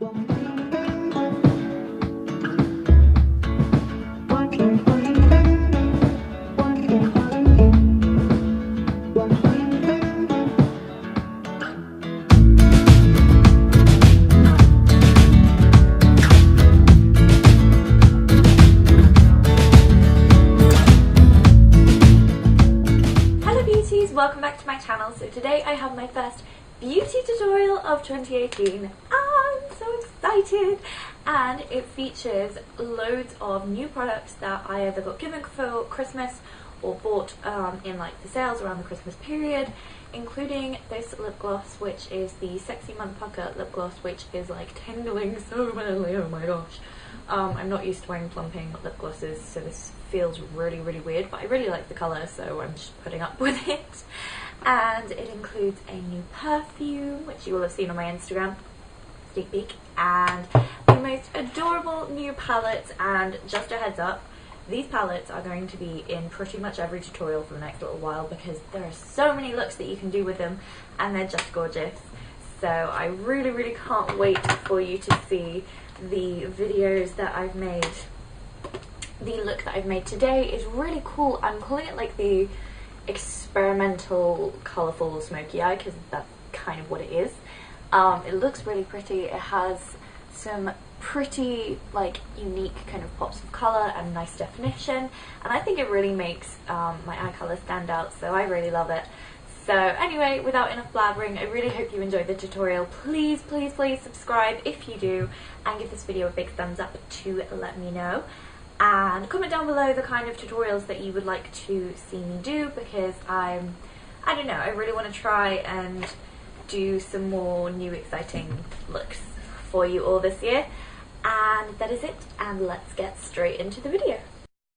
Welcome back to my channel. So today I have my first beauty tutorial of 2018. I'm so excited, and it features loads of new products that I either got given for Christmas or bought in like the sales around the Christmas period, including this lip gloss, which is the Sexy Motherfucker lip gloss, which is like tingling so badly. Oh my gosh. I'm not used to wearing plumping lip glosses, so this feels really weird, but I really like the colour, so I'm just putting up with it. And it includes a new perfume, which you will have seen on my Instagram, sneak peek, and the most adorable new palettes. And just a heads up, these palettes are going to be in pretty much every tutorial for the next little while, because there are so many looks that you can do with them, and they're just gorgeous. So I really can't wait for you to see the videos that I've made. The look that I've made today is really cool. I'm calling it like the experimental colourful smoky eye, because that's kind of what it is. It looks really pretty. It has some pretty like unique kind of pops of colour and nice definition, and I think it really makes my eye colour stand out, so I really love it. So anyway, without enough blabbering, I really hope you enjoyed the tutorial. Please subscribe if you do, and give this video a big thumbs up to let me know. And comment down below the kind of tutorials that you would like to see me do, because I don't know, I really want to try and do some more new exciting looks for you all this year. And that is it, and let's get straight into the video.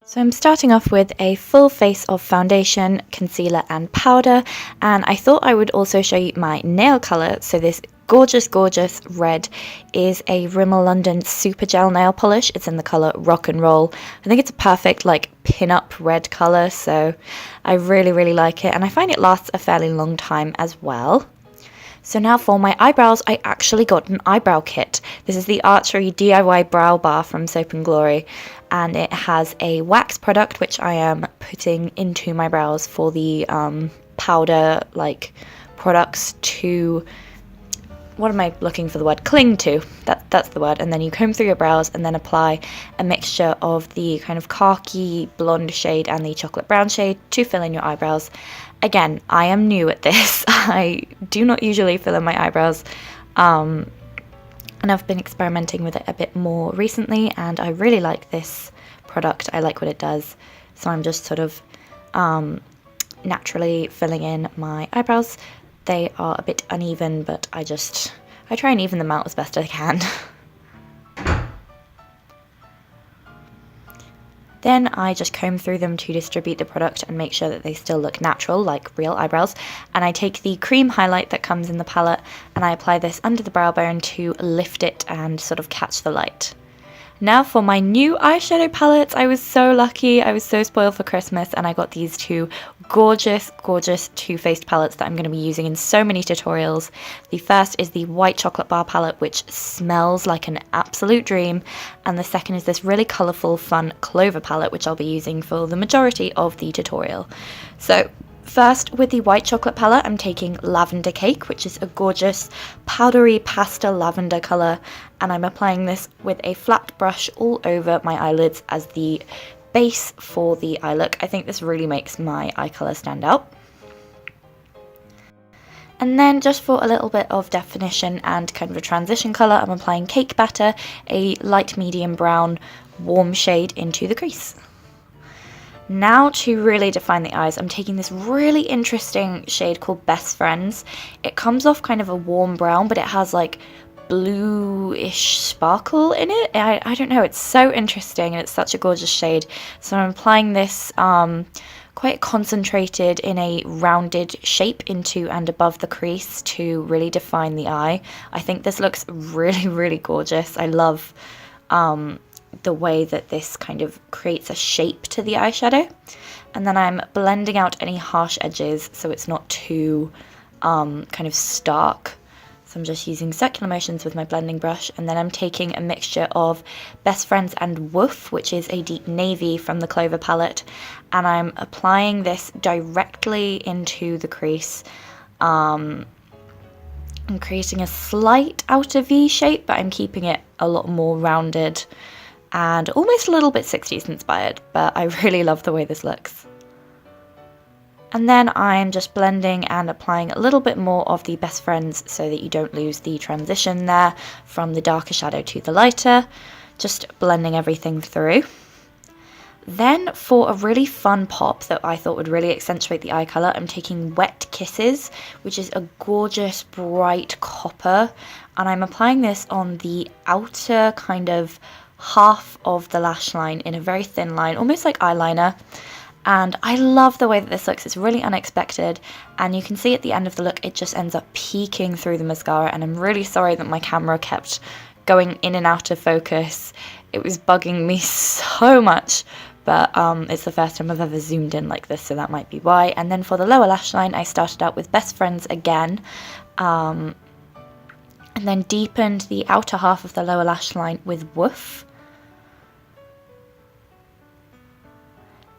So I'm starting off with a full face of foundation, concealer and powder, and I thought I would also show you my nail colour. So this gorgeous red is a Rimmel London Super Gel nail polish. It's in the colour Rock and Roll. I think it's a perfect like pin-up red colour, so I really like it, and I find it lasts a fairly long time as well. So now for my eyebrows, I actually got an eyebrow kit. This is the Archery DIY Brow Bar from Soap&Glory, and it has a wax product which I am putting into my brows for the powder like products to, what am I looking for the word? Cling to. That's the word. And then you comb through your brows and then apply a mixture of the kind of khaki blonde shade and the chocolate brown shade to fill in your eyebrows. Again, I am new at this. I do not usually fill in my eyebrows, and I've been experimenting with it a bit more recently, and I really like this product. I like what it does, so I'm just sort of naturally filling in my eyebrows. They are a bit uneven, but I try and even them out as best I can. Then I just comb through them to distribute the product and make sure that they still look natural, like real eyebrows. And I take the cream highlight that comes in the palette and I apply this under the brow bone to lift it and sort of catch the light. Now for my new eyeshadow palettes, I was so lucky. I was so spoiled for Christmas, and I got these two gorgeous Too Faced palettes that I'm going to be using in so many tutorials. The first is the White Chocolate Bar palette, which smells like an absolute dream, and the second is this really colourful, fun Clover palette, which I'll be using for the majority of the tutorial. So first, with the White Chocolate palette, I'm taking Lavender Cake, which is a gorgeous powdery pastel lavender colour, and I'm applying this with a flat brush all over my eyelids as the base for the eye look. I think this really makes my eye colour stand out. And then just for a little bit of definition and kind of a transition colour, I'm applying Cake Batter, a light medium brown warm shade into the crease. Now to really define the eyes, I'm taking this really interesting shade called Best Friends. It comes off kind of a warm brown, but it has like bluish sparkle in it. I don't know, it's so interesting, and it's such a gorgeous shade. So I'm applying this quite concentrated in a rounded shape into and above the crease to really define the eye. I think this looks really gorgeous. I love the way that this kind of creates a shape to the eyeshadow. And then I'm blending out any harsh edges so it's not too kind of stark. So I'm just using circular motions with my blending brush, and then I'm taking a mixture of Best Friends and Woof, which is a deep navy from the Clover palette, and I'm applying this directly into the crease. I'm creating a slight outer V shape, but I'm keeping it a lot more rounded and almost a little bit 60s inspired, but I really love the way this looks. And then I'm just blending and applying a little bit more of the Best Friends so that you don't lose the transition there from the darker shadow to the lighter. Just blending everything through. Then for a really fun pop that I thought would really accentuate the eye colour, I'm taking Wet Kisses, which is a gorgeous bright copper. And I'm applying this on the outer kind of half of the lash line in a very thin line, almost like eyeliner. And I love the way that this looks. It's really unexpected, and you can see at the end of the look it just ends up peeking through the mascara, and I'm really sorry that my camera kept going in and out of focus. It was bugging me so much, but it's the first time I've ever zoomed in like this, so that might be why. And then for the lower lash line I started out with Best Friends again, and then deepened the outer half of the lower lash line with Woof.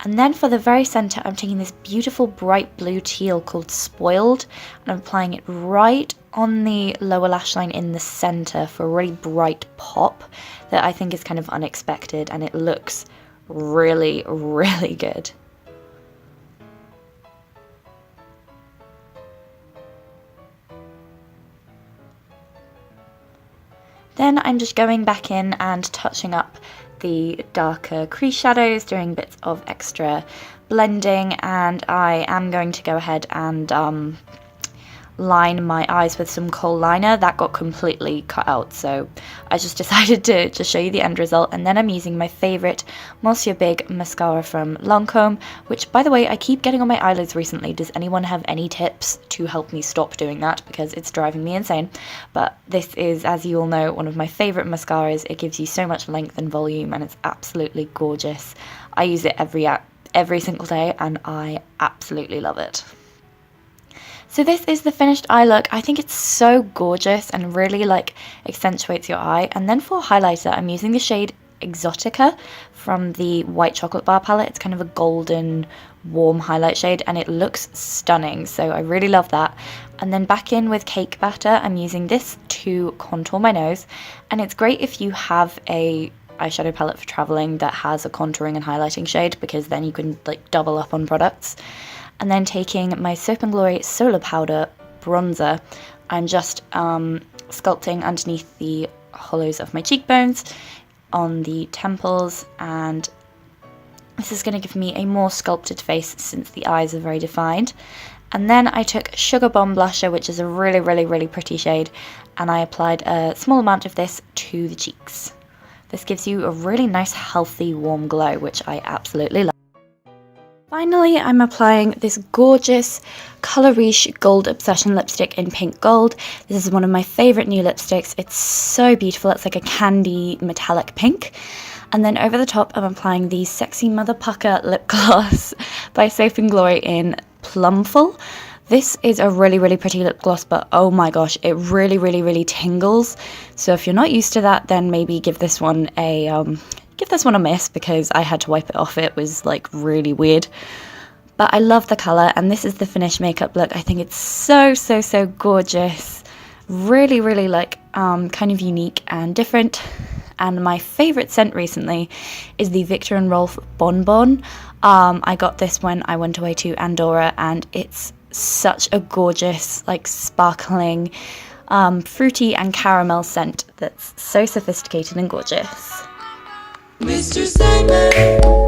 And then for the very centre, I'm taking this beautiful bright blue teal called Spoiled, and I'm applying it right on the lower lash line in the centre for a really bright pop that I think is kind of unexpected, and it looks really, really good. Then I'm just going back in and touching up the darker crease shadows, doing bits of extra blending, and I am going to go ahead and line my eyes with some Khol liner. That got completely cut out, so I just decided to just show you the end result. And then I'm using my favourite Monsieur Big mascara from Lancôme, which, by the way, I keep getting on my eyelids recently. Does anyone have any tips to help me stop doing that, because it's driving me insane? But this is, as you all know, one of my favourite mascaras. It gives you so much length and volume, and it's absolutely gorgeous. I use it every single day, and I absolutely love it. So this is the finished eye look. I think it's so gorgeous and really like accentuates your eye. And then for highlighter, I'm using the shade Exotica from the White Chocolate Bar palette. It's kind of a golden warm highlight shade, and it looks stunning, so I really love that. And then back in with Cake Batter, I'm using this to contour my nose, and it's great if you have a eyeshadow palette for traveling that has a contouring and highlighting shade, because then you can like double up on products. And then taking my Soap&Glory Solar Powder bronzer, I'm just sculpting underneath the hollows of my cheekbones, on the temples, and this is going to give me a more sculpted face since the eyes are very defined. And then I took Sugarbomb blusher, which is a really, really, really pretty shade, and I applied a small amount of this to the cheeks. This gives you a really nice, healthy, warm glow, which I absolutely love. Finally, I'm applying this gorgeous Color Riche Gold Obsession lipstick in Pink Gold. This is one of my favourite new lipsticks. It's so beautiful. It's like a candy metallic pink. And then over the top, I'm applying the Sexy Mother Pucker lip gloss by Soap&Glory in Plumful. This is a really, really pretty lip gloss, but oh my gosh, it really, really, really tingles. So if you're not used to that, then maybe give this one a miss, because I had to wipe it off. It was like really weird. But I love the colour, and this is the finished makeup look. I think it's so, so, so gorgeous. Really, really like kind of unique and different. And my favourite scent recently is the Viktor & Rolf Bonbon. I got this when I went away to Andorra, and it's such a gorgeous, like sparkling, fruity and caramel scent that's so sophisticated and gorgeous. Mr. Simon.